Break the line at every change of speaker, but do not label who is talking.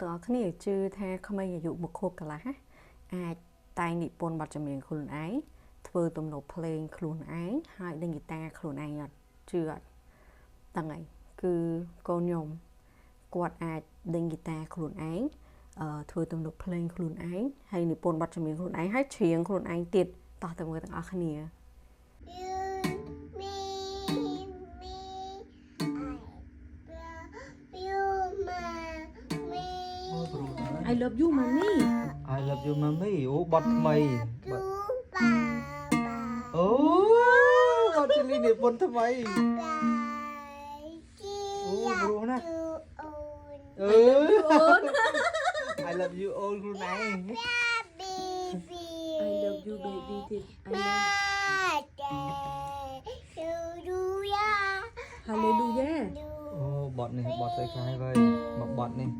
តើគ្នាជឿថាក្មេងអាយុ1ខួបកន្លះអាចតែងនិពន្ធបទចម្រៀងខ្លួនឯងធ្វើទំនុកភ្លេងខ្លួនឯងហើយដេញហ្គីតាខ្លួនឯងអត់ជឿអត់ហ្នឹងហើយគឺកូនខ្ញុំគាត់អាចដេញហ្គីតាខ្លួនឯងធ្វើទំនុកភ្លេងខ្លួនឯងហើយនិពន្ធបទចម្រៀងខ្លួនឯងហើយច្រៀងខ្លួនឯងទៀតតោះទៅមើលទាំងអស់គ្នា I love you mommy
I love you mommy អូបត់ថ្មីអូបត់ជលីនេះបត់ថ្មីអូព្រោះណាអឺ I love you all ខ្លួនឯង
I love you baby ទៀត Hallelujah
អូបត់នេះបត់ស្អីខ្លះហើយមកបត់នេះ